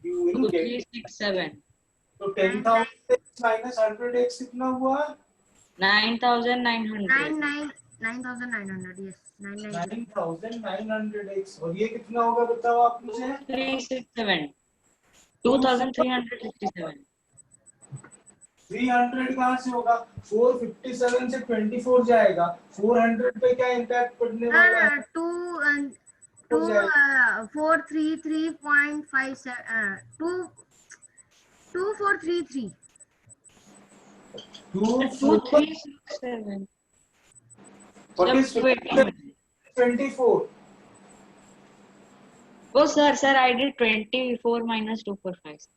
you will get 2367. तो 10,000 माइनस 100x कितना हुआ? 9,900. 9,900. Yes. 9,900. 9,900x और ये कितना होगा बताओ आप मुझे? 367. 2,367. 300 कहाँ से होगा? 457 से 24 जाएगा। 400 पे क्या इम्पैक्ट पड़ने वाला है? 433.57. 2433. 2367. What is Just wait a minute. 24? Oh, sir, I did 24 minus 245.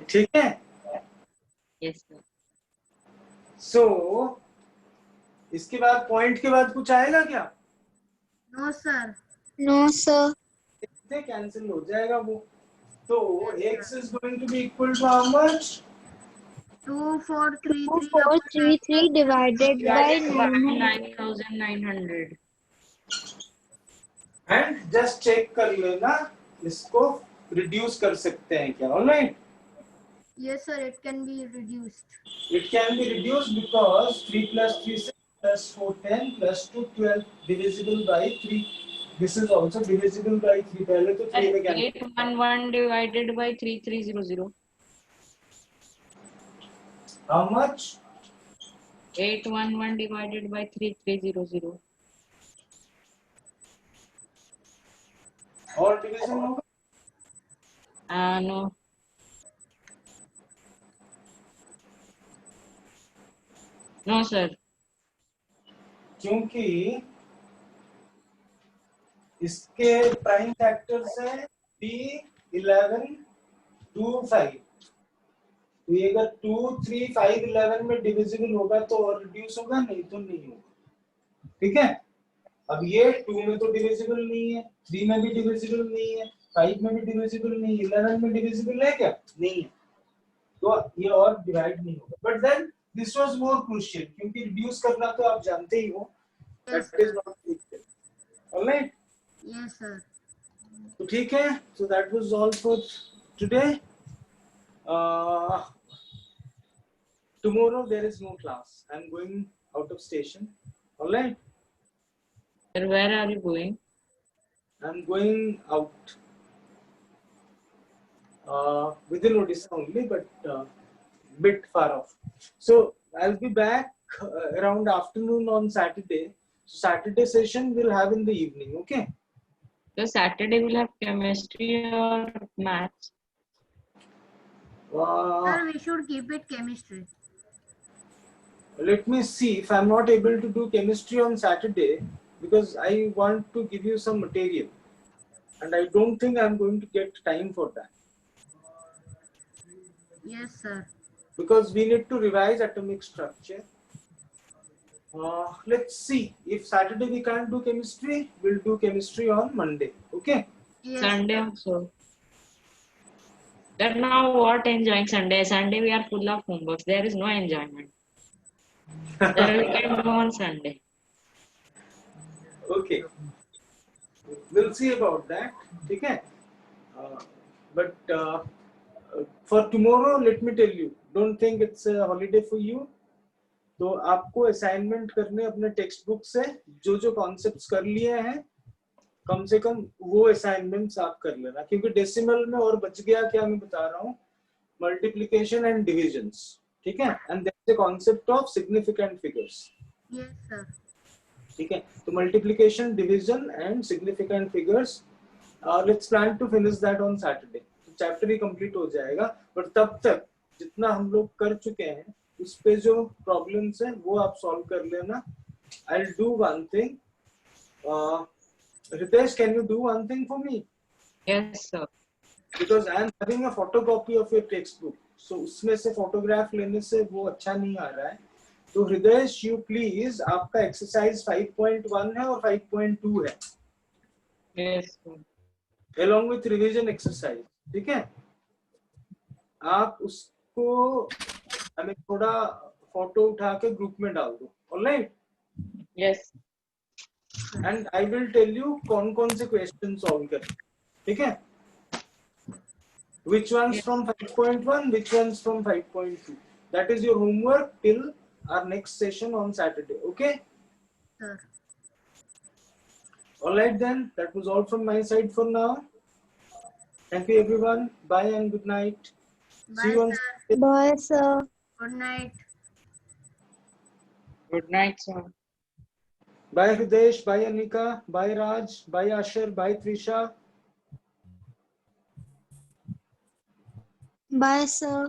ठीक है? Yes, sir. So इसके बाद पॉइंट के बाद कुछ आएगा क्या? No, sir. No, sir. इससे कैंसिल हो जाएगा वो। तो x is going to be equal to how much? 2433 divided by 900. 9,900. And just check कर लेना इसको रिड्यूस कर सकते हैं क्या? Alright, Yes, sir. It can be reduced. it can be reduced because 3 plus 3 6 plus 4 10 plus 2 12 divisible by 3. This is also divisible by 3. पहले तो 3 में cancel. 811 divided by 3300. How much? 811 divided by 3300. और डिवीजन होगा? No. No, sir. क्योंकि इसके prime factors हैं 3 11 2 5। तो ये अगर 2 3 5 11 में डिविजिबल होगा तो और रिड्यूस होगा, नहीं तो नहीं होगा। ठीक है? अब ये 2 में तो डिविजिबल नहीं है, 3 में भी डिविजिबल नहीं है, 5 में भी डिविजिबल नहीं है, 11 में डिविजिबल है क्या? नहीं है। तो ये और डिवाइड नहीं होगा। But then this was more crucial क्योंकि रिड्यूस करना तो आप जानते ही हो। Yes, That is not equal. All right? Yes, sir. तो ठीक है, so that was all for today. Tomorrow there is no class. I'm going out of station. All right? Sir, where are you going? I'm going out within Odisha only, but bit far off. So I'll be back around afternoon on Saturday. So Saturday session we'll have in the evening. Okay? So Saturday we'll have chemistry or maths. Sir, we should keep it chemistry. Let me see if I'm not able to do chemistry on Saturday because I want to give you some material and I don't think I'm going to get time for that. Yes, sir. because we need to revise atomic structure. Let's see, if Saturday we can't do chemistry, we'll do chemistry on Monday. Okay. Yes, Sunday sir. also. Then now what enjoying Sunday? Sunday we are full of homeworks. There is no enjoyment. Then we can do on Sunday. Okay, we'll see about that. Okay. But for tomorrow, let me tell you, don't think it's a holiday for you. तो आपको assignment करने अपने text book से जो जो concepts कर लिए हैं, कम से कम वो असाइनमेंट्स आप कर लेना, क्योंकि डेसिमल में और बच गया क्या मैं बता रहा हूँ, मल्टीप्लिकेशन एंड डिविजन्स. ठीक है. And there is a concept of significant figures. Yes, sir. ठीक है. तो multiplication, division and significant figures, let's plan to finish that on Saturday. तो चैप्टर ही कंप्लीट हो जाएगा. बट तब तक जितना हम लोग कर चुके हैं उस पे जो प्रॉब्लम्स है वो आप सॉल्व कर लेना. I will do one thing. Ritesh, can you do one thing for me? Yes, sir. Because I am having a photocopy of your textbook, so उसमें से फोटोग्राफ लेने से वो अच्छा नहीं आ रहा है. तो हृदयेश, you please, आपका एक्सरसाइज 5.1 है और 5.2 है, Yes, sir. along with revision exercise. ठीक है. आप उसको हमें थोड़ा फोटो उठा के ग्रुप में डाल दो. Alright. Yes. And I will tell you कौन कौन से क्वेश्चन सॉल्व करें. ठीक है. Which ones from 5.1, which ones from 5.2. That is your homework till our next session on Saturday. Okay. Sir. All right then. That was all from my side for now. Thank you everyone. Bye and good night. See Bye, you on sir. Saturday. Bye, sir. Good night. Good night, sir. Bye Hridesh. Bye Anika. Bye Raj. Bye Asher. Bye Trisha. Bye, sir.